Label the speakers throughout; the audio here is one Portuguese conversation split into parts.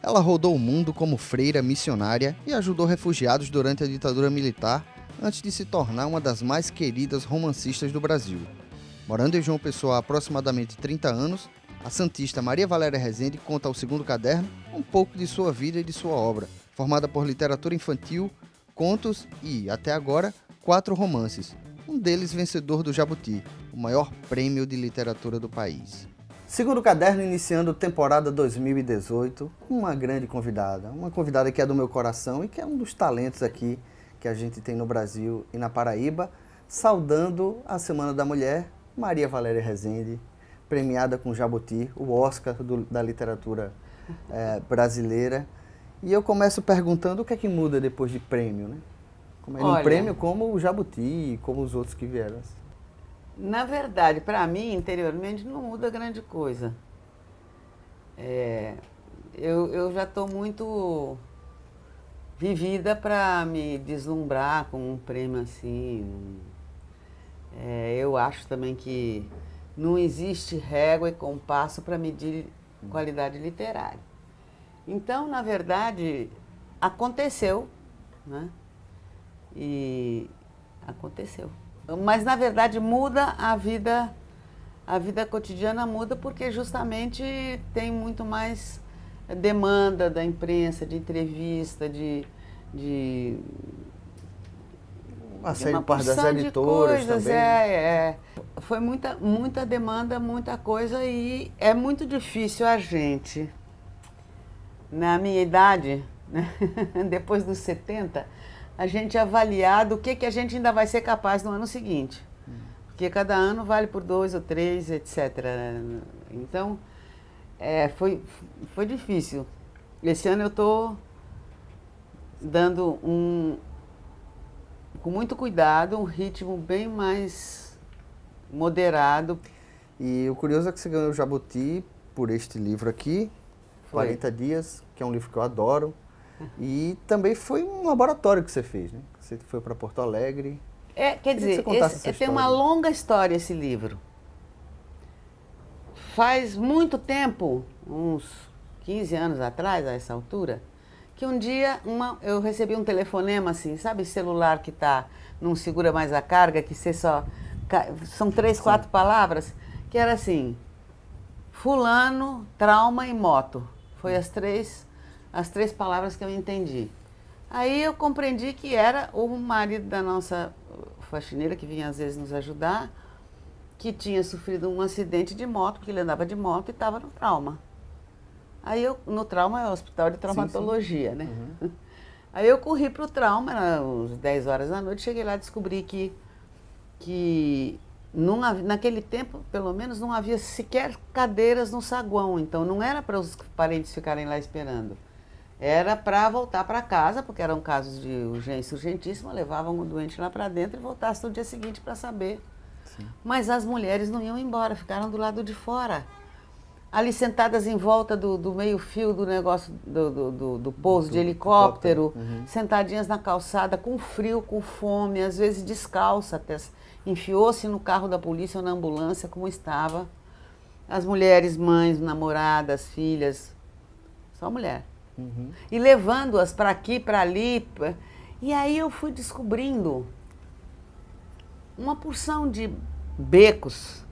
Speaker 1: Ela rodou o mundo como freira missionária e ajudou refugiados durante a ditadura militar antes de se tornar uma das mais queridas romancistas do Brasil. Morando em João Pessoa há aproximadamente 30 anos, a santista Maria Valéria Rezende conta ao segundo caderno um pouco de sua vida e de sua obra, formada por literatura infantil, contos e, até agora, 4 romances, um deles vencedor do Jabuti, o maior prêmio de literatura do país. Segundo caderno, iniciando temporada 2018, uma grande convidada, uma convidada que é do meu coração e que é um dos talentos aqui que a gente tem no Brasil e na Paraíba, saudando a Semana da Mulher, Maria Valéria Rezende, premiada com Jabuti, o Oscar da literatura brasileira. E eu começo perguntando o que é que muda depois de prêmio, né? Um prêmio como o Jabuti, como os outros que vieram.
Speaker 2: Na verdade, para mim, interiormente, não muda grande coisa. Eu já estou muito vivida para me deslumbrar com um prêmio assim. Eu acho também que não existe régua e compasso para medir qualidade literária. Então, na verdade, aconteceu, né? E aconteceu. Mas, na verdade, muda a vida cotidiana muda porque justamente tem muito mais demanda da imprensa, de entrevista, de
Speaker 1: uma série das editoras
Speaker 2: coisas,
Speaker 1: também.
Speaker 2: Foi muita demanda, muita coisa e é muito difícil a gente, na minha idade, né, depois dos 70, a gente avaliar do que a gente ainda vai ser capaz no ano seguinte. Porque cada ano vale por 2 ou 3, etc. Então, foi difícil. Esse ano eu estou dando com muito cuidado, um ritmo bem mais moderado.
Speaker 1: E o curioso é que você ganhou o Jabuti por este livro aqui,
Speaker 2: Foi.
Speaker 1: 40 Dias, que é um livro que eu adoro. E também foi um laboratório que você fez, né? Você foi para Porto Alegre.
Speaker 2: Quer dizer, tem uma longa história esse livro. Faz muito tempo, uns 15 anos atrás, a essa altura, que um dia eu recebi um telefonema assim, sabe, celular que não segura mais a carga, que você só... São 3, 4 palavras, que era assim, fulano, trauma e moto. Foi as três palavras que eu entendi. Aí eu compreendi que era o marido da nossa faxineira, que vinha às vezes nos ajudar, que tinha sofrido um acidente de moto, porque ele andava de moto e estava no trauma. Aí no trauma é o hospital de traumatologia, sim. Né? Uhum. Aí eu corri para o trauma, era uns 10 horas da noite, cheguei lá e descobri que naquele tempo, pelo menos, não havia sequer cadeiras no saguão, então não era para os parentes ficarem lá esperando. Era para voltar para casa, porque eram casos de urgência urgentíssima, levavam o doente lá para dentro e voltassem no dia seguinte para saber. Sim. Mas as mulheres não iam embora, ficaram do lado de fora. Ali sentadas em volta do meio-fio do negócio do pouso de helicóptero, uhum. Sentadinhas na calçada, com frio, com fome, às vezes descalça até. Enfiou-se no carro da polícia ou na ambulância, como estava. As mulheres, mães, namoradas, filhas, só mulher. Uhum. E levando-as para aqui, para ali. E aí eu fui descobrindo uma porção de becos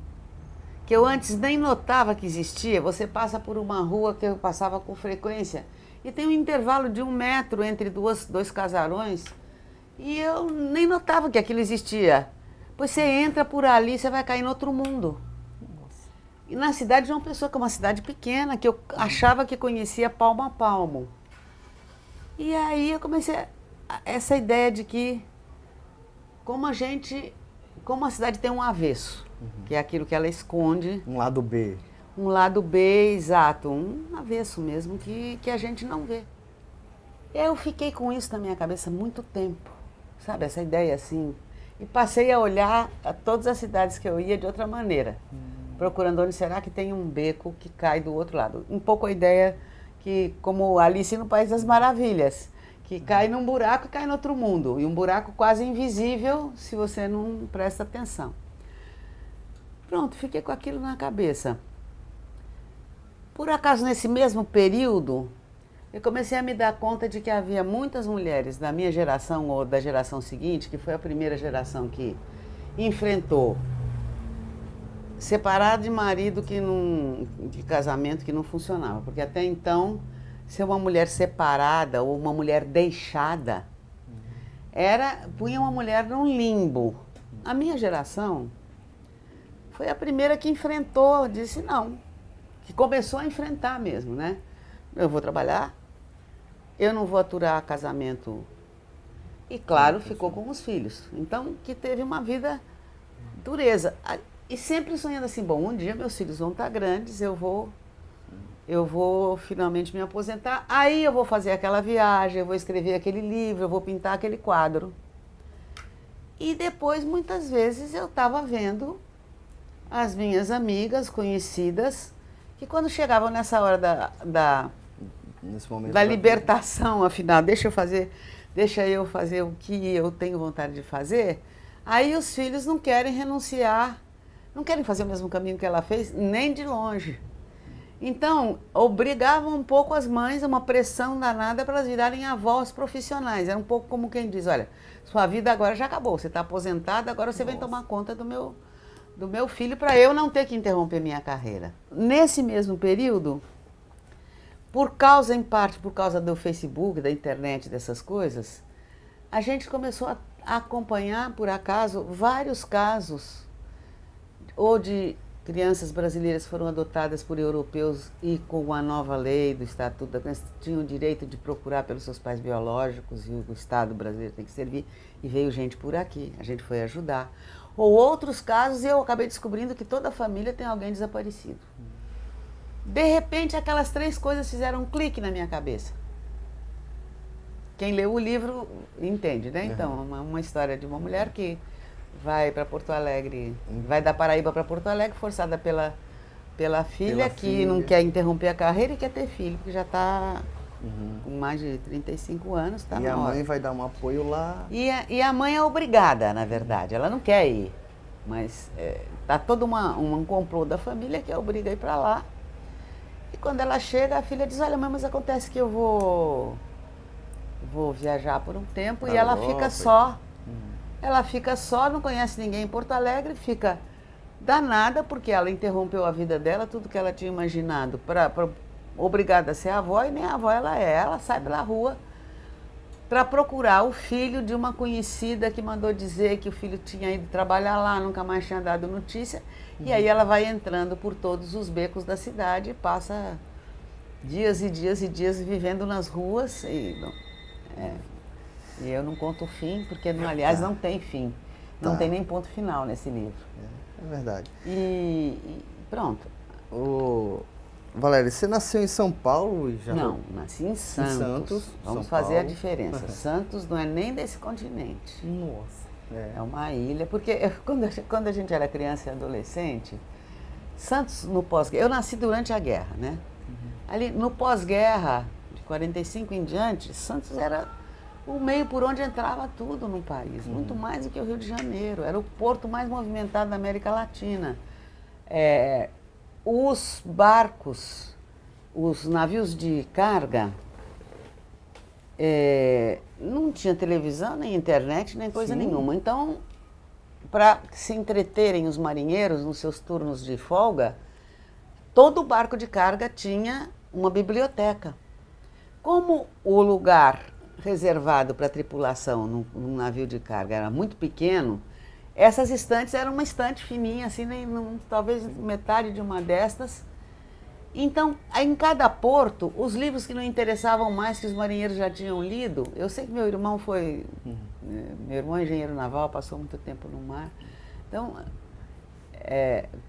Speaker 2: que eu antes nem notava que existia. Você passa por uma rua que eu passava com frequência e tem um intervalo de 1 metro entre dois casarões e eu nem notava que aquilo existia. Pois você entra por ali, você vai cair em outro mundo. Nossa. E na cidade de João Pessoa, que é uma cidade pequena, que eu achava que conhecia palmo a palmo. E aí eu comecei essa ideia de que como a cidade tem um avesso, uhum. Que é aquilo que ela esconde.
Speaker 1: Um lado B.
Speaker 2: Um lado B, exato, um avesso mesmo que a gente não vê. Eu fiquei com isso na minha cabeça há muito tempo, sabe, essa ideia assim. E passei a olhar a todas as cidades que eu ia de outra maneira, procurando onde será que tem um beco que cai do outro lado. Um pouco a ideia que, como Alice no País das Maravilhas, que cai num buraco e cai no outro mundo. E um buraco quase invisível se você não presta atenção. Pronto, fiquei com aquilo na cabeça. Por acaso, nesse mesmo período, eu comecei a me dar conta de que havia muitas mulheres da minha geração ou da geração seguinte, que foi a primeira geração que enfrentou separar de marido de casamento que não funcionava. Porque até então, ser uma mulher separada ou uma mulher deixada, punha uma mulher num limbo. A minha geração foi a primeira que enfrentou, disse não, que começou a enfrentar mesmo, né? Eu vou trabalhar, eu não vou aturar casamento. E claro, ficou com os filhos. Então, que teve uma vida dureza. E sempre sonhando assim, bom, um dia meus filhos vão estar grandes, eu vou finalmente me aposentar, aí eu vou fazer aquela viagem, eu vou escrever aquele livro, eu vou pintar aquele quadro. E depois, muitas vezes, eu estava vendo as minhas amigas, conhecidas, que quando chegavam nessa hora
Speaker 1: Nesse momento
Speaker 2: da libertação, afinal, deixa eu fazer o que eu tenho vontade de fazer, aí os filhos não querem renunciar, não querem fazer o mesmo caminho que ela fez, nem de longe. Então, obrigavam um pouco as mães, uma pressão danada para elas virarem avós profissionais. Era um pouco como quem diz, olha, sua vida agora já acabou, você está aposentada, agora você vem tomar conta do meu filho para eu não ter que interromper minha carreira. Nesse mesmo período, em parte por causa do Facebook, da internet, dessas coisas, a gente começou a acompanhar, por acaso, vários casos, ou de crianças brasileiras foram adotadas por europeus e com a nova lei do Estatuto da Criança tinham o direito de procurar pelos seus pais biológicos e o Estado brasileiro tem que servir, e veio gente por aqui, a gente foi ajudar. Ou outros casos, eu acabei descobrindo que toda família tem alguém desaparecido. De repente, aquelas 3 coisas fizeram um clique na minha cabeça. Quem leu o livro entende, né? Então, uma história de uma mulher que vai para Porto Alegre, vai da Paraíba para Porto Alegre, forçada pela filha, que não quer interromper a carreira e quer ter filho, que já está com mais de 35 anos, está na hora.
Speaker 1: E a mãe vai dar um apoio lá.
Speaker 2: E a mãe é obrigada, na verdade, ela não quer ir, mas está todo um complô da família que a obriga a ir para lá. E quando ela chega, a filha diz, olha mãe, mas acontece que eu vou viajar por um tempo, e ela fica só. Ela fica só, não conhece ninguém em Porto Alegre, fica danada porque ela interrompeu a vida dela, tudo que ela tinha imaginado, obrigada a ser avó, e nem avó ela é. Ela sai pela rua para procurar o filho de uma conhecida que mandou dizer que o filho tinha ido trabalhar lá, nunca mais tinha dado notícia. E aí ela vai entrando por todos os becos da cidade e passa dias e dias e dias vivendo nas ruas. E eu não conto o fim, porque, aliás, não tem fim. Não tem nem ponto final nesse livro.
Speaker 1: É verdade.
Speaker 2: E pronto.
Speaker 1: Valéria, você nasceu em São Paulo e já...
Speaker 2: Não, nasci em Santos. Vamos fazer a diferença. Santos não é nem desse continente.
Speaker 1: Nossa.
Speaker 2: É uma ilha, porque quando a gente era criança e adolescente, Santos no pós-guerra, eu nasci durante a guerra, né? Ali no pós-guerra, de 45 em diante, Santos era o meio por onde entrava tudo no país, muito mais do que o Rio de Janeiro, era o porto mais movimentado da América Latina. Os barcos, os navios de carga, não tinha televisão, nem internet, nem coisa nenhuma. Então, para se entreterem os marinheiros nos seus turnos de folga, todo barco de carga tinha uma biblioteca. Como o lugar reservado para a tripulação num navio de carga era muito pequeno, essas estantes eram uma estante fininha, assim, talvez metade de uma destas. Então, em cada porto, os livros que não interessavam mais, que os marinheiros já tinham lido, eu sei que meu irmão é engenheiro naval, passou muito tempo no mar. Então,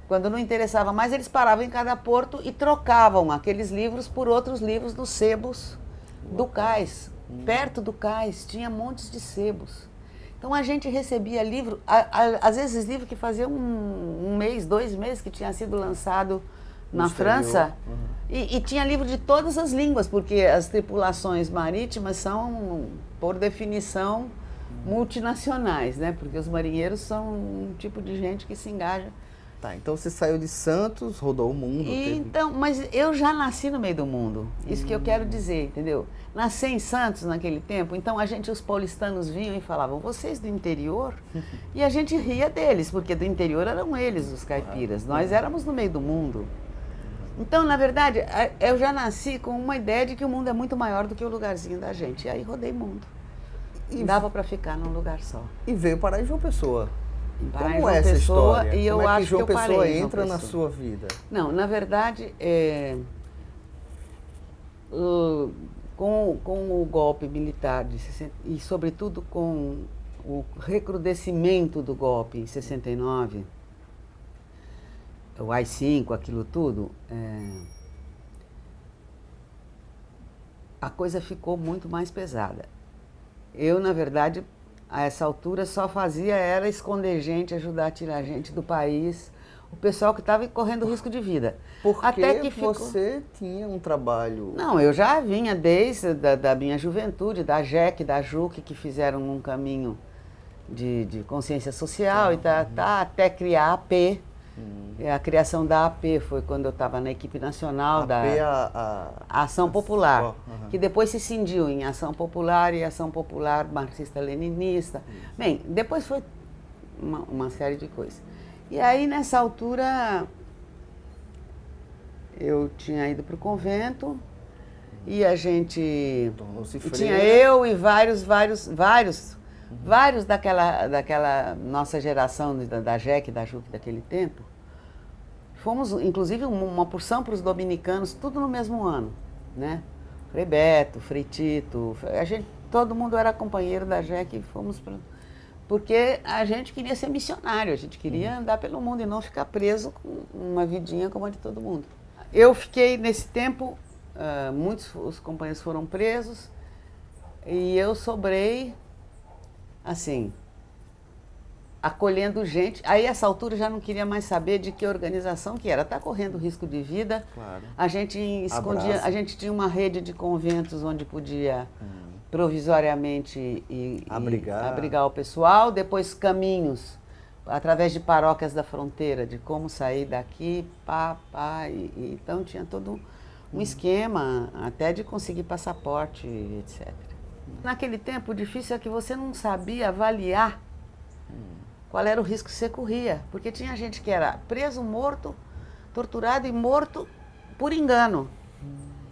Speaker 2: quando não interessava mais, eles paravam em cada porto e trocavam aqueles livros por outros livros dos sebos do cais. Perto do cais, tinha montes de sebos. Então a gente recebia livro, às vezes livro que fazia um mês, 2 meses que tinha sido lançado na França, e tinha livro de todas as línguas, porque as tripulações marítimas são, por definição, multinacionais, né? Porque os marinheiros são um tipo de gente que se engaja
Speaker 1: Tá, então você saiu de Santos, rodou o mundo.
Speaker 2: Então, mas eu já nasci no meio do mundo, isso que eu quero dizer, entendeu? Nasci em Santos naquele tempo, então os paulistanos vinham e falavam, vocês do interior? E a gente ria deles, porque do interior eram eles, os caipiras, nós éramos no meio do mundo. Então, na verdade, eu já nasci com uma ideia de que o mundo é muito maior do que o lugarzinho da gente, e aí rodei mundo. E dava para ficar num lugar só.
Speaker 1: E veio parar em João Pessoa.
Speaker 2: Como é essa história? E eu
Speaker 1: Como é que
Speaker 2: acho
Speaker 1: João
Speaker 2: que eu
Speaker 1: Pessoa
Speaker 2: parei
Speaker 1: entra
Speaker 2: João
Speaker 1: na
Speaker 2: Pessoa.
Speaker 1: sua vida?
Speaker 2: Não, na verdade, com o golpe militar de 60, e sobretudo com o recrudescimento do golpe em 69, o AI-5, aquilo tudo, a coisa ficou muito mais pesada. Eu, na verdade, a essa altura só era esconder gente, ajudar a tirar gente do país, o pessoal que estava correndo risco de vida.
Speaker 1: Porque
Speaker 2: até que
Speaker 1: você tinha um trabalho...
Speaker 2: Não, eu já vinha desde da minha juventude, da JEC, da JUC, que fizeram um caminho de consciência social e até criar a AP. A criação da AP foi quando eu estava na equipe nacional da Ação Popular, que depois se cindiu em Ação Popular e Ação Popular Marxista-Leninista. Bem, depois foi uma série de coisas. E aí, nessa altura, eu tinha ido para o convento e a gente...
Speaker 1: Tornou-se
Speaker 2: freira.
Speaker 1: freira.
Speaker 2: Tinha eu e vários daquela nossa geração da JEC, da JUC daquele tempo. Fomos, inclusive, uma porção para os dominicanos, tudo no mesmo ano, né? Frei Beto, Frei Tito, todo mundo era companheiro da JEC e fomos para... Porque a gente queria ser missionário, a gente queria andar pelo mundo e não ficar preso com uma vidinha como a de todo mundo. Eu fiquei, nesse tempo, muitos os companheiros foram presos e eu sobrei, assim, acolhendo gente. Aí, essa altura, eu já não queria mais saber de que organização que era. Tá correndo risco de vida.
Speaker 1: Claro.
Speaker 2: A gente escondia, a gente tinha uma rede de conventos onde podia provisoriamente abrigar o pessoal. Depois, caminhos, através de paróquias da fronteira, de como sair daqui, então tinha todo um esquema, até de conseguir passaporte, etc. Naquele tempo, o difícil é que você não sabia avaliar qual era o risco que você corria, porque tinha gente que era preso, morto, torturado e morto por engano.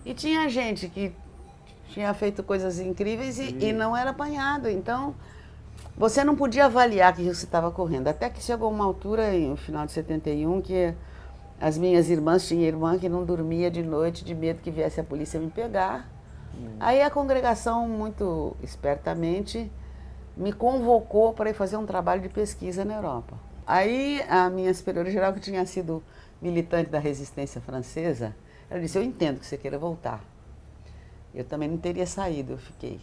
Speaker 2: E tinha gente que tinha feito coisas incríveis e não era apanhado. Então, você não podia avaliar que risco você estava correndo. Até que chegou uma altura, no final de 71, que as minhas irmãs, tinha irmã que não dormia de noite de medo que viesse a polícia me pegar. Aí a congregação, muito espertamente, me convocou para ir fazer um trabalho de pesquisa na Europa. Aí a minha superiora geral, que tinha sido militante da resistência francesa, ela disse, eu entendo que você queira voltar. Eu também não teria saído, eu fiquei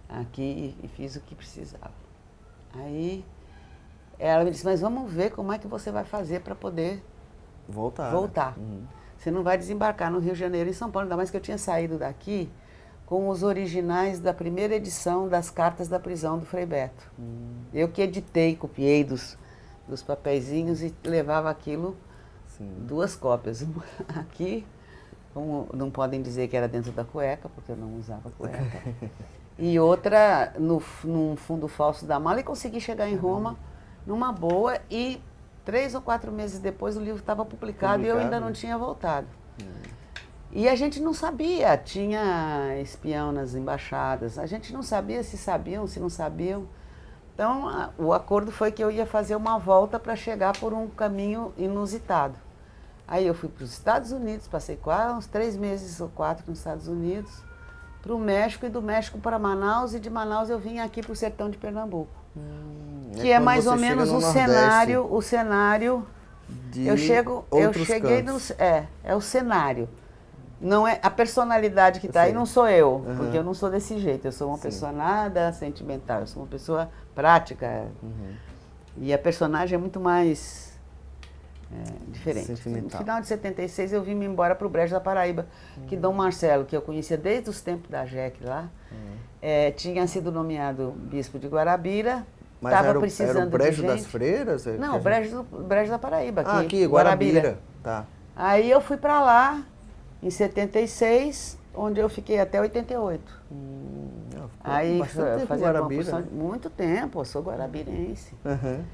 Speaker 2: aqui e fiz o que precisava. Aí ela me disse, mas vamos ver como é que você vai fazer para poder voltar. Você não vai desembarcar no Rio de Janeiro, em São Paulo, ainda mais que eu tinha saído daqui com os originais da primeira edição das cartas da prisão do Frei Beto. Eu que editei, copiei dos papeizinhos e levava aquilo, duas cópias. Uma aqui, como não podem dizer que era dentro da cueca, porque eu não usava cueca. E outra num fundo falso da mala, e consegui chegar em Roma numa boa, e 3 ou 4 meses depois o livro estava publicado e eu ainda não tinha voltado. E a gente não sabia, tinha espião nas embaixadas, a gente não sabia se sabiam, se não sabiam. Então, o acordo foi que eu ia fazer uma volta para chegar por um caminho inusitado. Aí eu fui para os Estados Unidos, passei quase uns 3 meses ou 4 nos Estados Unidos, para o México, e do México para Manaus, e de Manaus eu vim aqui para o sertão de Pernambuco. Que é mais ou menos o cenário. Eu cheguei
Speaker 1: cantos.
Speaker 2: É o cenário. Não é a personalidade que está aí, não sou eu, porque eu não sou desse jeito. Eu sou uma pessoa nada sentimental, eu sou uma pessoa prática. E a personagem é muito mais diferente. No final de 76 eu vim embora para o Brejo da Paraíba, que Dom Marcelo, que eu conhecia desde os tempos da JEC lá, tinha sido nomeado bispo de Guarabira,
Speaker 1: Mas
Speaker 2: estava
Speaker 1: era
Speaker 2: precisando
Speaker 1: o Brejo
Speaker 2: de
Speaker 1: das
Speaker 2: gente.
Speaker 1: Freiras?
Speaker 2: Não, Brejo da Paraíba, aqui,
Speaker 1: aqui, Guarabira. Tá.
Speaker 2: Aí eu fui para lá em 76, onde eu fiquei até 88. Aí
Speaker 1: bastante tempo em
Speaker 2: fazia uma
Speaker 1: Guarabira,
Speaker 2: porção,
Speaker 1: né?
Speaker 2: muito tempo, eu sou guarabirense.
Speaker 1: Uhum.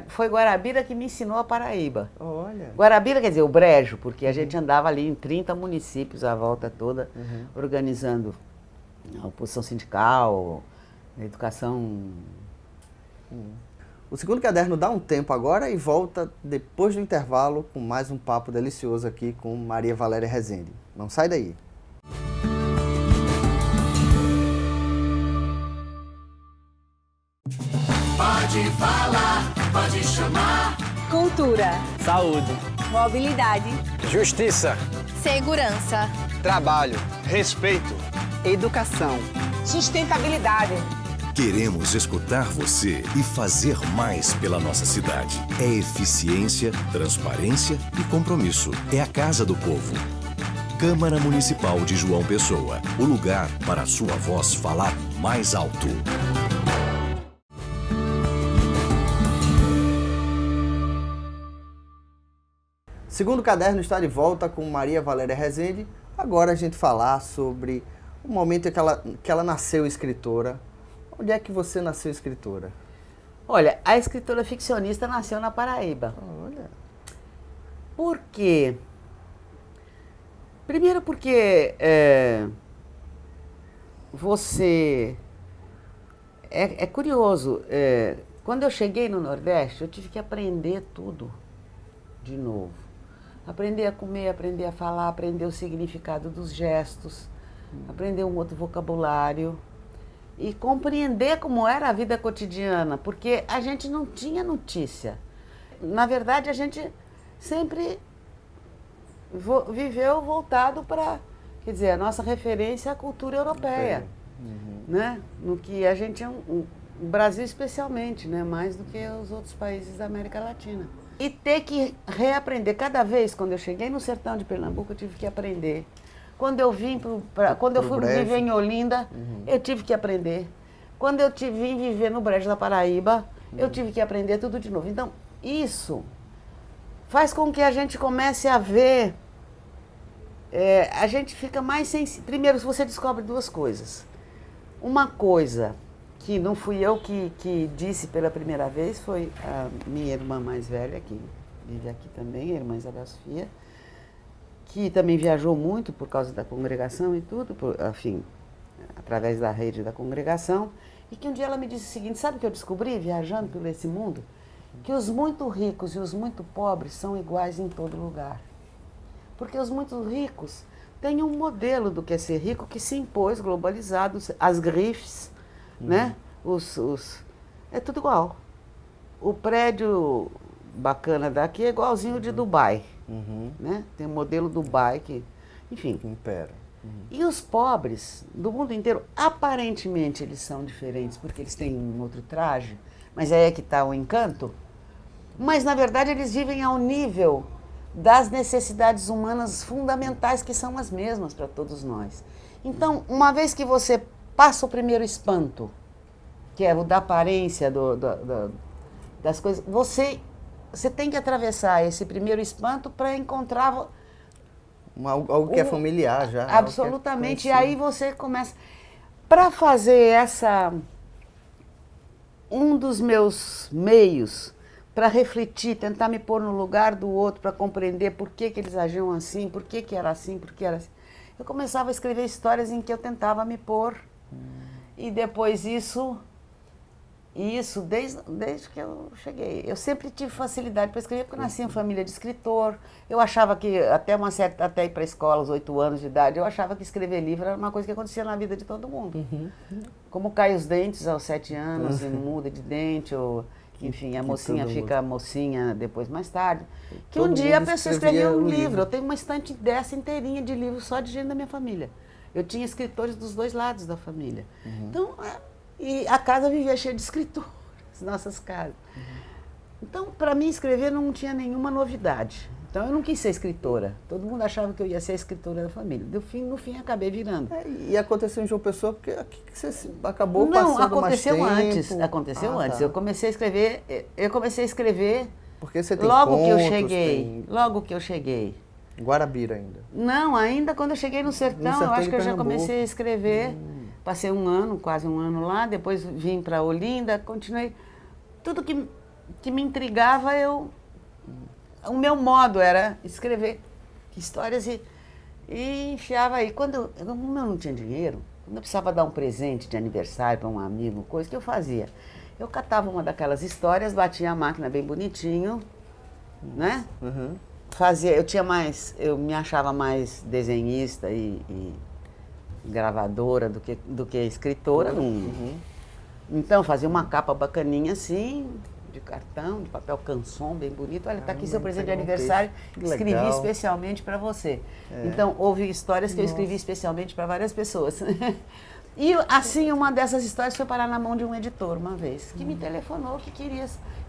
Speaker 2: Foi Guarabira que me ensinou a Paraíba.
Speaker 1: Olha.
Speaker 2: Guarabira quer dizer o Brejo, porque a gente andava ali em 30 municípios, a volta toda, organizando a oposição sindical, a educação.
Speaker 1: O segundo caderno dá um tempo agora e volta depois do intervalo com mais um papo delicioso aqui com Maria Valéria Rezende. Não sai daí.
Speaker 3: Pode falar, pode chamar.
Speaker 4: Cultura,
Speaker 5: Saúde,
Speaker 4: mobilidade,
Speaker 5: justiça,
Speaker 6: segurança,
Speaker 5: trabalho, respeito,
Speaker 4: educação, sustentabilidade.
Speaker 7: Queremos escutar você e fazer mais pela nossa cidade. É eficiência, transparência e compromisso. É a Casa do Povo. Câmara Municipal de João Pessoa. O lugar para a sua voz falar mais alto.
Speaker 1: Segundo caderno está de volta com Maria Valéria Rezende. Agora a gente falar sobre o momento que ela nasceu escritora. Onde é que você nasceu escritora?
Speaker 2: Olha, a escritora ficcionista nasceu na Paraíba.
Speaker 1: Olha.
Speaker 2: Por quê? Primeiro porque você... É curioso, quando eu cheguei no Nordeste, eu tive que aprender tudo de novo. Aprender a comer, aprender a falar, aprender o significado dos gestos, aprender um outro vocabulário e compreender como era a vida cotidiana, porque a gente não tinha notícia. Na verdade, a gente sempre viveu voltado para, quer dizer, a nossa referência é a cultura europeia, né? No que a gente é o Brasil especialmente, né? Mais do que os outros países da América Latina. E ter que reaprender. Cada vez, quando eu cheguei no sertão de Pernambuco, eu tive que aprender. Quando eu quando eu fui viver em Olinda, eu tive que aprender. Quando eu vim viver no Brejo da Paraíba, eu tive que aprender tudo de novo. Então, isso faz com que a gente comece a ver, a gente fica mais sensível. Primeiro, você descobre duas coisas. Uma coisa que não fui eu que disse pela primeira vez, foi a minha irmã mais velha, que vive aqui também, a irmã Isabel Sofia, que também viajou muito por causa da congregação e tudo, enfim, através da rede da congregação, e que um dia ela me disse o seguinte: sabe o que eu descobri viajando por esse mundo? Que os muito ricos e os muito pobres são iguais em todo lugar. Porque os muito ricos têm um modelo do que é ser rico que se impôs globalizado, as grifes, né? É tudo igual. O prédio bacana daqui é igualzinho de Dubai, né? Tem o modelo Dubai que, enfim.
Speaker 1: Impera.
Speaker 2: E os pobres do mundo inteiro, aparentemente eles são diferentes porque eles têm um outro traje, mas aí é que está o encanto. Mas na verdade eles vivem ao nível das necessidades humanas fundamentais que são as mesmas para todos nós. Então, uma vez que você passa o primeiro espanto, que é o da aparência das coisas, você tem que atravessar esse primeiro espanto para encontrar
Speaker 1: Algo que é familiar já.
Speaker 2: Absolutamente. E aí você começa... Para fazer um dos meus meios para refletir, tentar me pôr no lugar do outro, para compreender por que eles agiam assim, por que era assim, por que era assim. Eu começava a escrever histórias em que eu tentava me pôr. E depois desde que eu cheguei. Eu sempre tive facilidade para escrever, porque eu nasci em família de escritor. Eu achava que, até ir para a escola, aos 8 anos de idade, eu achava que escrever livro era uma coisa que acontecia na vida de todo mundo. Como cai os dentes aos 7 anos, e muda de dente, ou, enfim, a mocinha fica mocinha depois, mais tarde. Que um dia a pessoa escrevia um livro. Eu tenho uma estante dessa inteirinha de livros só de gente da minha família. Eu tinha escritores dos dois lados da família. Então, e a casa vivia cheia de escritores, nossas casas. Então, para mim, escrever não tinha nenhuma novidade. Então eu não quis ser escritora. Todo mundo achava que eu ia ser a escritora da família. No fim acabei virando.
Speaker 1: E aconteceu em João Pessoa porque aqui que você acabou passando
Speaker 2: aconteceu
Speaker 1: mais tempo.
Speaker 2: antes. Aconteceu antes.
Speaker 1: Tá.
Speaker 2: Eu comecei a escrever
Speaker 1: Porque você tem
Speaker 2: logo que eu
Speaker 1: contos,
Speaker 2: cheguei.
Speaker 1: tem
Speaker 2: Logo que eu cheguei.
Speaker 1: Guarabira ainda.
Speaker 2: Não, ainda quando eu cheguei no sertão,
Speaker 1: sertão
Speaker 2: eu acho
Speaker 1: de
Speaker 2: que eu já
Speaker 1: Pernambuco.
Speaker 2: comecei a escrever. Passei quase um ano lá, depois vim para Olinda, continuei. Tudo que me intrigava, o meu modo era escrever histórias e enfiava aí. Como eu não tinha dinheiro, quando eu precisava dar um presente de aniversário para um amigo, coisa que eu fazia. Eu catava uma daquelas histórias, batia a máquina bem bonitinho, né?
Speaker 1: Uhum.
Speaker 2: Eu me achava mais desenhista e gravadora do que escritora. Então fazia uma capa bacaninha assim, de cartão, de papel canson, bem bonito. Olha, tá aqui seu presente de aniversário, escrevi
Speaker 1: legal.
Speaker 2: Especialmente para você. Então houve histórias que eu escrevi especialmente para várias pessoas. E assim, uma dessas histórias foi parar na mão de um editor uma vez, que me telefonou, que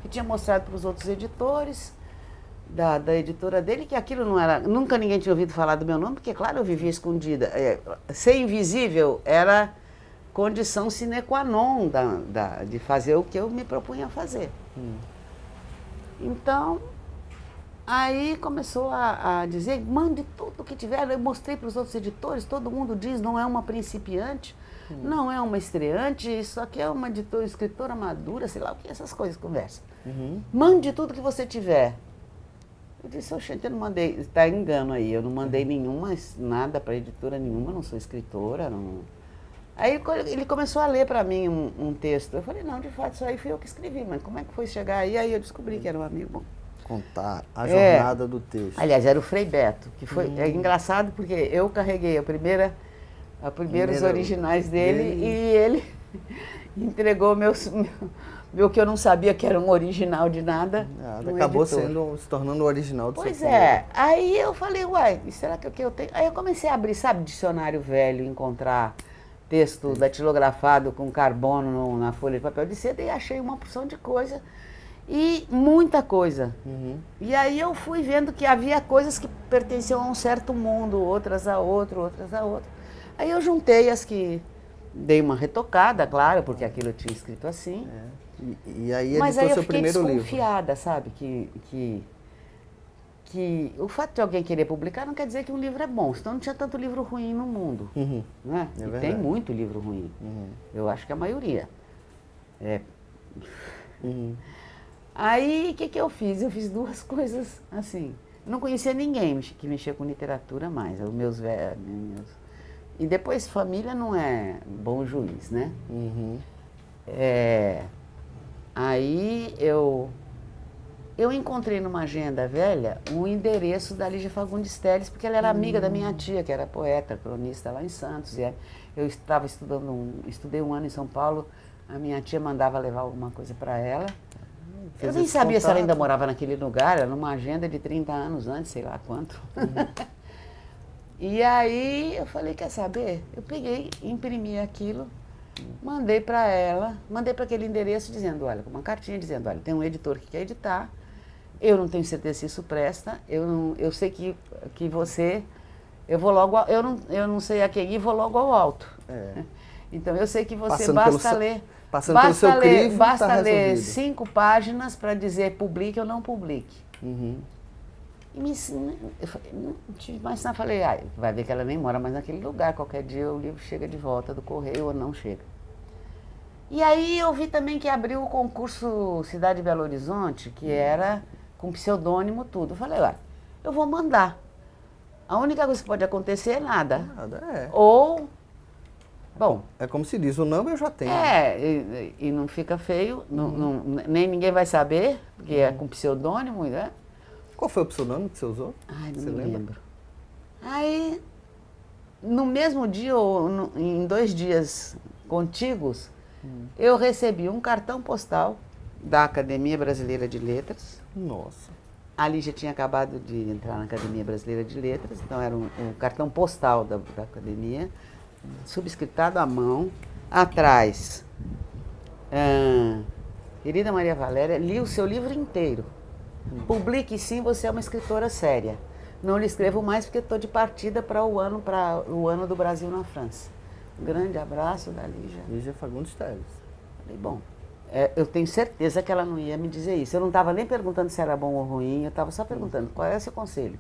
Speaker 2: tinha mostrado para os outros editores da editora dele, que aquilo não era, nunca ninguém tinha ouvido falar do meu nome, porque claro, eu vivia escondida. Ser invisível era condição sine qua non de fazer o que eu me propunha a fazer. Então, aí começou a dizer, mande tudo que tiver. Eu mostrei para os outros editores, todo mundo diz, não é uma principiante, não é uma estreante, isso aqui é uma escritora madura, sei lá o que, essas coisas conversam. Mande tudo que você tiver. Eu disse, oxente, eu não mandei, está engano aí, eu não mandei nada para editora nenhuma, não sou escritora, não. Aí ele começou a ler para mim um texto. Eu falei, não, de fato, isso aí fui eu que escrevi, mas como é que foi chegar aí? Aí eu descobri que era um amigo bom.
Speaker 1: Contar a jornada do texto.
Speaker 2: Aliás, era o Frei Beto, que foi engraçado porque eu carreguei os primeiros originais dele e ele entregou meu que eu não sabia que era um original de nada.
Speaker 1: Acabou se tornando o original do
Speaker 2: Pois
Speaker 1: seu
Speaker 2: é. Aí eu falei, uai, será que eu tenho? Aí eu comecei a abrir, sabe, dicionário velho, encontrar texto datilografado com carbono na folha de papel de seda e achei uma porção de coisa. E muita coisa. E aí eu fui vendo que havia coisas que pertenciam a um certo mundo, outras a outro, outras a outro. Aí eu juntei as que dei uma retocada, claro, porque aquilo eu tinha escrito assim.
Speaker 1: E aí
Speaker 2: Mas
Speaker 1: editou
Speaker 2: aí eu
Speaker 1: seu
Speaker 2: fiquei
Speaker 1: primeiro livro.
Speaker 2: desconfiada, sabe? Que o fato de alguém querer publicar não quer dizer que um livro é bom, senão não tinha tanto livro ruim no mundo. Né?
Speaker 1: É
Speaker 2: e
Speaker 1: verdade.
Speaker 2: tem muito livro ruim. Eu acho que a maioria. Aí, o que eu fiz? Eu fiz duas coisas assim. Eu não conhecia ninguém que mexia com literatura mais. Os meus velhos. E depois, família não é bom juiz, né? Aí eu encontrei numa agenda velha um endereço da Lígia Fagundes Telles, porque ela era amiga da minha tia, que era poeta, cronista lá em Santos. E eu estava estudei um ano em São Paulo, a minha tia mandava levar alguma coisa para ela. Eu nem sabia se ela ainda morava naquele lugar, era numa agenda de 30 anos antes, sei lá quanto. E aí eu falei, quer saber? Eu peguei, imprimi aquilo, mandei para ela, mandei para aquele endereço dizendo, olha, com uma cartinha dizendo, olha, tem um editor que quer editar, eu não tenho certeza se isso presta, eu sei que você, eu vou logo, eu não sei a quem ir, vou logo ao alto. Então eu sei que você
Speaker 1: Passando pelo seu crivo,
Speaker 2: basta
Speaker 1: tá
Speaker 2: ler
Speaker 1: resolvido.
Speaker 2: 5 páginas para dizer publique ou não publique. E eu falei, não tive mais nada. Falei, vai ver que ela nem mora mais naquele lugar. Qualquer dia o livro chega de volta do correio ou não chega. E aí eu vi também que abriu o concurso Cidade de Belo Horizonte, que era com pseudônimo tudo. Eu falei, eu vou mandar. A única coisa que pode acontecer é nada. Ou, bom...
Speaker 1: É como se diz, o não eu já tenho.
Speaker 2: E não fica feio, nem ninguém vai saber, porque é com pseudônimo, né?
Speaker 1: Qual foi o pseudônimo que você usou?
Speaker 2: Ai, não
Speaker 1: Você
Speaker 2: me
Speaker 1: lembra?
Speaker 2: lembro. Aí, no mesmo dia, ou em 2 dias contíguos, eu recebi um cartão postal da Academia Brasileira de Letras.
Speaker 1: Nossa.
Speaker 2: A Lígia tinha acabado de entrar na Academia Brasileira de Letras, então era um cartão postal da Academia, subscritado à mão, atrás. Querida Maria Valéria, li o seu livro inteiro. Publique sim, você é uma escritora séria. Não lhe escrevo mais porque estou de partida para o ano do Brasil na França. Um grande abraço da Lígia.
Speaker 1: Lígia Fagundes Teles.
Speaker 2: Falei, bom, eu tenho certeza que ela não ia me dizer isso. Eu não estava nem perguntando se era bom ou ruim, eu estava só perguntando qual é o seu conselho.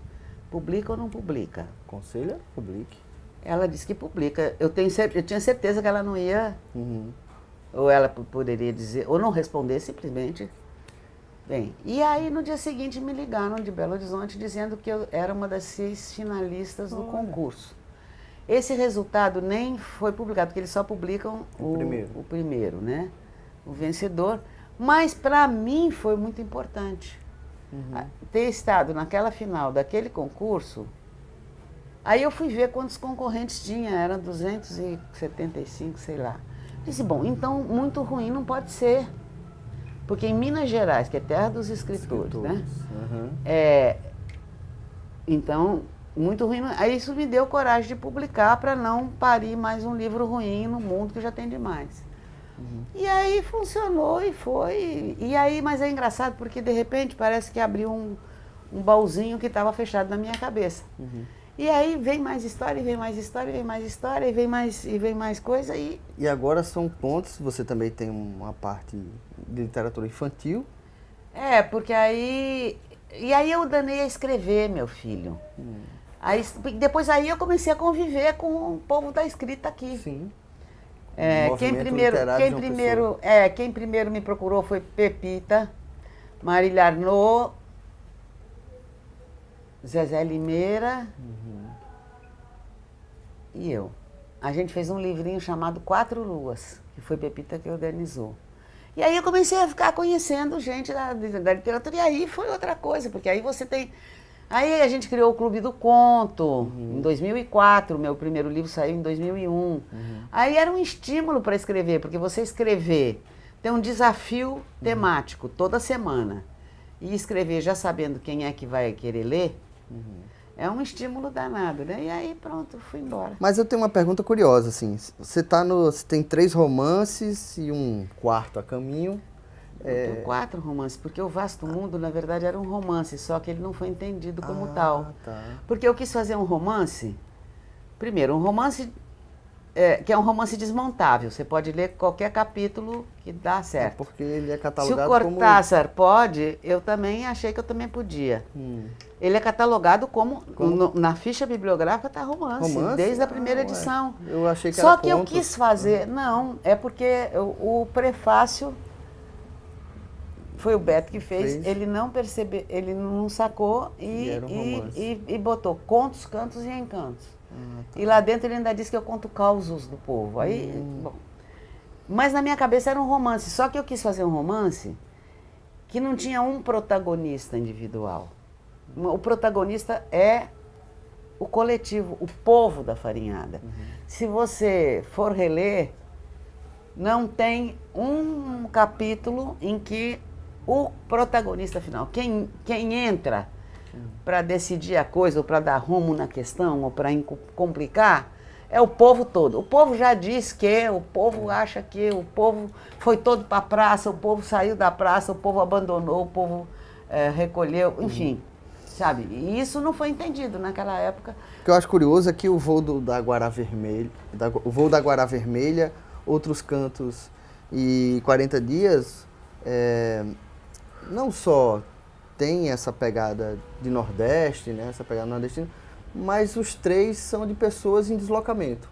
Speaker 2: Publica ou não publica?
Speaker 1: Conselho é publique.
Speaker 2: Ela disse que publica. Eu tinha certeza que ela não ia, ou ela poderia dizer, ou não responder simplesmente. Bem, e aí no dia seguinte me ligaram de Belo Horizonte dizendo que eu era uma das 6 finalistas do concurso. Esse resultado nem foi publicado, porque eles só publicam o primeiro, né? O vencedor. Mas para mim foi muito importante ter estado naquela final daquele concurso. Aí eu fui ver quantos concorrentes tinha, eram 275, sei lá. Disse, bom, então muito ruim não pode ser. Porque em Minas Gerais, que é terra dos escritores, né? Então, muito ruim. Aí isso me deu coragem de publicar para não parir mais um livro ruim no mundo que já tem demais. E aí funcionou e foi. E aí, mas é engraçado porque de repente parece que abriu um baúzinho que estava fechado na minha cabeça. E aí vem mais história, e vem mais história, e vem mais história, e vem mais coisa. E
Speaker 1: agora são contos, você também tem uma parte de literatura infantil.
Speaker 2: Porque aí... E aí eu danei a escrever, meu filho. Aí, depois aí eu comecei a conviver com o povo da escrita aqui.
Speaker 1: Sim.
Speaker 2: Quem primeiro me procurou foi Pepita, Marília Arnaud, Zezé Limeira e eu. A gente fez um livrinho chamado 4 Luas, que foi Pepita que organizou. E aí eu comecei a ficar conhecendo gente da literatura, e aí foi outra coisa, porque aí você tem... Aí a gente criou o Clube do Conto, em 2004, meu primeiro livro saiu em 2001. Aí era um estímulo para escrever, porque você escrever, tem um desafio temático toda semana, e escrever já sabendo quem é que vai querer ler, é um estímulo danado, né? E aí pronto, fui embora.
Speaker 1: Mas eu tenho uma pergunta curiosa, assim, você tem 3 romances e um quarto a caminho.
Speaker 2: Eu tenho 4 romances, porque o Vasto Mundo, na verdade, era um romance, só que ele não foi entendido como tal.
Speaker 1: Tá.
Speaker 2: Porque eu quis fazer um romance, primeiro, um romance que é um romance desmontável, você pode ler qualquer capítulo que dá certo.
Speaker 1: Porque ele é
Speaker 2: Se o
Speaker 1: catalogado
Speaker 2: Cortázar pode, eu também achei que eu também podia. Ele é catalogado como? Na ficha bibliográfica está romance, desde a primeira edição.
Speaker 1: Eu achei que
Speaker 2: Só
Speaker 1: era
Speaker 2: que eu
Speaker 1: conto.
Speaker 2: quis fazer, não, é porque o prefácio foi o Beto que fez. Ele não percebeu, ele não sacou e botou contos, cantos e encantos. E lá dentro ele ainda disse que eu conto causos do povo. Aí, bom. Mas na minha cabeça era um romance, só que eu quis fazer um romance que não tinha um protagonista individual. O protagonista é o coletivo, o povo da farinhada. Se você for reler, não tem um capítulo em que o protagonista final, quem entra para decidir a coisa, ou para dar rumo na questão, ou para complicar, é o povo todo. O povo já diz que, o povo acha que, o povo foi todo para a praça, o povo saiu da praça, o povo abandonou, o povo recolheu, enfim, sabe? E isso não foi entendido naquela época.
Speaker 1: O que eu acho curioso é que o voo da Guará Vermelha, Outros Cantos e 40 Dias, não só tem essa pegada de Nordeste, né, essa pegada nordestina, mas os 3 são de pessoas em deslocamento.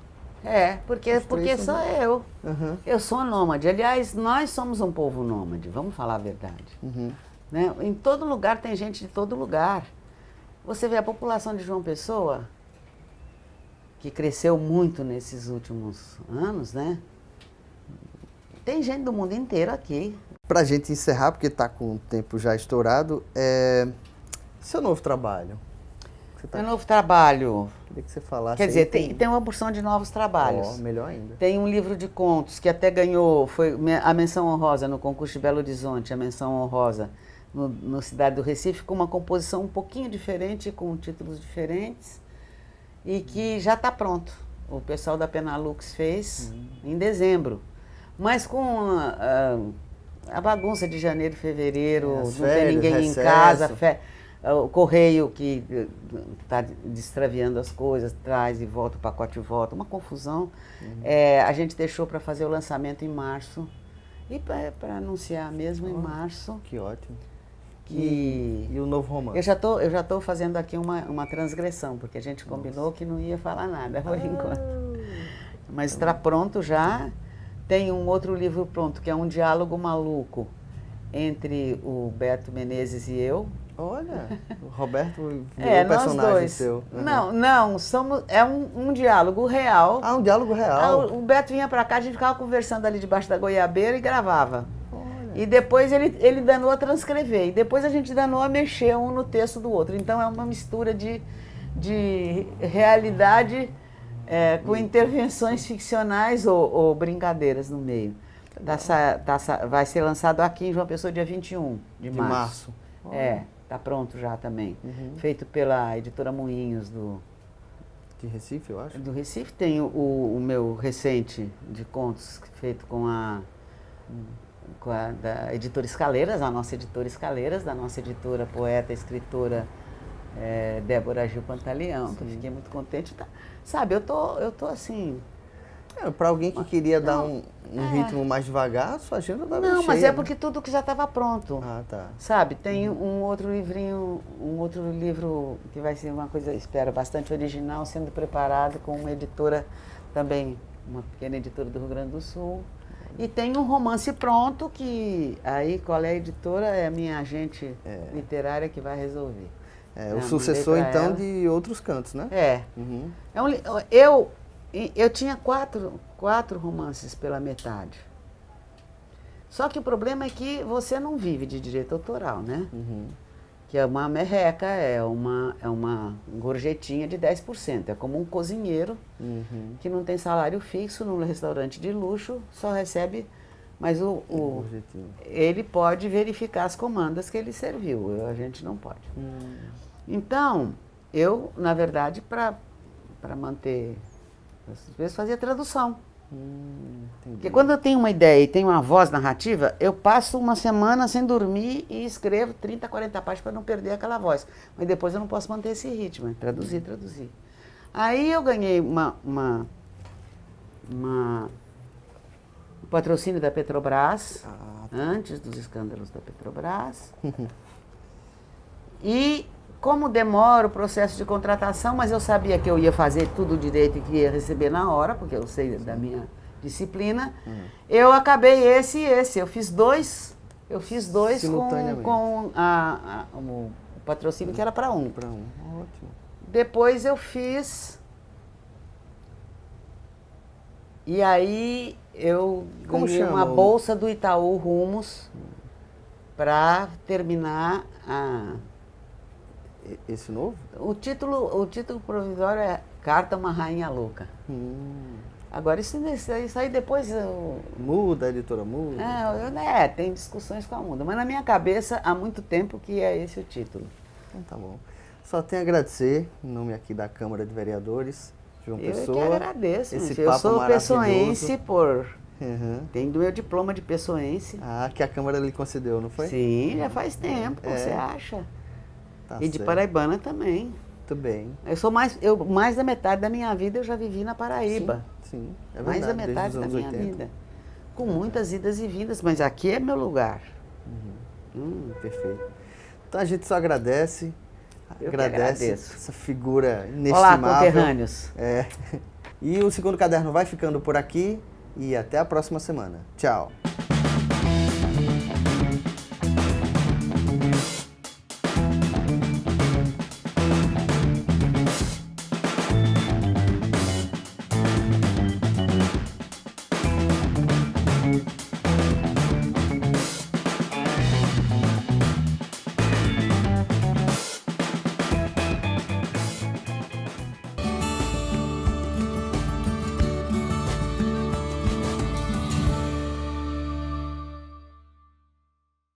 Speaker 2: Porque sou eu. Eu sou nômade. Aliás, nós somos um povo nômade, vamos falar a verdade. Né? Em todo lugar tem gente de todo lugar. Você vê a população de João Pessoa, que cresceu muito nesses últimos anos, né? Tem gente do mundo inteiro aqui.
Speaker 1: Pra gente encerrar, porque tá com o tempo já estourado, seu novo trabalho.
Speaker 2: Meu novo trabalho.
Speaker 1: Queria que você falasse.
Speaker 2: Quer dizer, tem uma porção de novos trabalhos.
Speaker 1: Melhor ainda.
Speaker 2: Tem um livro de contos que até ganhou, foi a menção honrosa no concurso de Belo Horizonte, a menção honrosa no Cidade do Recife, com uma composição um pouquinho diferente, com títulos diferentes, e que já está pronto. O pessoal da Penalux fez em dezembro. Mas com a bagunça de janeiro e fevereiro,
Speaker 1: As
Speaker 2: não
Speaker 1: férias,
Speaker 2: tem ninguém
Speaker 1: recesso.
Speaker 2: em casa, o correio que está destraviando as coisas, traz e volta, o pacote volta, uma confusão. A gente deixou para fazer o lançamento em março e para anunciar mesmo em março.
Speaker 1: Que ótimo.
Speaker 2: Que
Speaker 1: E o novo romance?
Speaker 2: eu já tô fazendo aqui uma transgressão, porque a gente combinou que não ia falar nada por enquanto. Mas está pronto já. Tem um outro livro pronto, que é um diálogo maluco entre o Beto Menezes e eu.
Speaker 1: Olha, o Roberto virou
Speaker 2: Nós
Speaker 1: personagem
Speaker 2: dois.
Speaker 1: seu. Uhum.
Speaker 2: Não, é um diálogo real.
Speaker 1: Ah, um diálogo real.
Speaker 2: O Beto vinha pra cá, a gente ficava conversando ali debaixo da goiabeira e gravava. E depois ele danou a transcrever. E depois a gente danou a mexer um no texto do outro. Então é uma mistura de realidade com intervenções ficcionais ou brincadeiras no meio. Vai ser lançado aqui em João Pessoa dia 21 de março. Tá pronto já também. Feito pela editora Moinhos
Speaker 1: De Recife, eu acho.
Speaker 2: do Recife. Tem o meu recente de contos feito com a da editora Escaleiras, a nossa editora Escaleiras, da nossa editora, poeta, escritora Débora Gil Pantaleão, que eu fiquei muito contente. Sabe, eu tô assim...
Speaker 1: Para alguém que queria dar um ritmo mais devagar, sua agenda estava cheia.
Speaker 2: Não, mas é porque tudo que já estava pronto.
Speaker 1: Ah, tá.
Speaker 2: Sabe, tem um outro livrinho, um outro livro que vai ser uma coisa, espero, bastante original, sendo preparado com uma editora também, uma pequena editora do Rio Grande do Sul. E tem um romance pronto que aí qual é a editora? É a minha agente literária que vai resolver.
Speaker 1: O sucessor,
Speaker 2: mandei pra
Speaker 1: então,
Speaker 2: ela.
Speaker 1: de outros cantos, né? Uhum.
Speaker 2: Eu tinha quatro romances pela metade. Só que o problema é que você não vive de direito autoral, né?
Speaker 1: Uhum.
Speaker 2: Que é uma merreca, é uma gorjetinha de 10%. É como um cozinheiro que não tem salário fixo num restaurante de luxo, só recebe, mas ele pode verificar as comandas que ele serviu, a gente não pode. Então, eu, na verdade, para manter... Às vezes fazia tradução. Porque quando eu tenho uma ideia e tenho uma voz narrativa, eu passo uma semana sem dormir e escrevo 30, 40 páginas para não perder aquela voz. Mas depois eu não posso manter esse ritmo, traduzir. Aí eu ganhei um patrocínio da Petrobras, antes dos escândalos da Petrobras. E como demora o processo de contratação, mas eu sabia que eu ia fazer tudo direito e que ia receber na hora, porque eu sei da minha disciplina, eu acabei esse e esse. Eu fiz dois com o patrocínio que era para um.
Speaker 1: Ótimo.
Speaker 2: Depois eu fiz... E aí eu ganhei uma bolsa do Itaú Rumos para terminar
Speaker 1: Esse novo?
Speaker 2: O título provisório é Carta a uma Rainha Louca. Agora, isso aí depois...
Speaker 1: Muda, a editora muda?
Speaker 2: Tem discussões com a Muda. Mas na minha cabeça, há muito tempo que é esse o título.
Speaker 1: Então tá bom. Só tenho a agradecer, em nome aqui da Câmara de Vereadores, João Pessoa.
Speaker 2: Eu que agradeço.
Speaker 1: Esse
Speaker 2: Eu
Speaker 1: papo
Speaker 2: sou pessoense
Speaker 1: maravilhoso.
Speaker 2: Tenho meu diploma de pessoense.
Speaker 1: Que a Câmara lhe concedeu, não foi?
Speaker 2: Sim, já faz tempo, você acha?
Speaker 1: Tá
Speaker 2: E de
Speaker 1: certo.
Speaker 2: paraibana também.
Speaker 1: Muito bem.
Speaker 2: Mais da metade da minha vida eu já vivi na Paraíba.
Speaker 1: Sim, é verdade.
Speaker 2: Mais da
Speaker 1: desde
Speaker 2: metade
Speaker 1: os
Speaker 2: da
Speaker 1: anos
Speaker 2: minha
Speaker 1: 80.
Speaker 2: vida. Com muitas idas e vindas, mas aqui é meu lugar.
Speaker 1: Perfeito. Então a gente só agradece.
Speaker 2: Eu que
Speaker 1: Agradece
Speaker 2: agradeço.
Speaker 1: essa figura
Speaker 2: Olá,
Speaker 1: inestimável.
Speaker 2: conterrâneos.
Speaker 1: E o segundo caderno vai ficando por aqui e até a próxima semana. Tchau.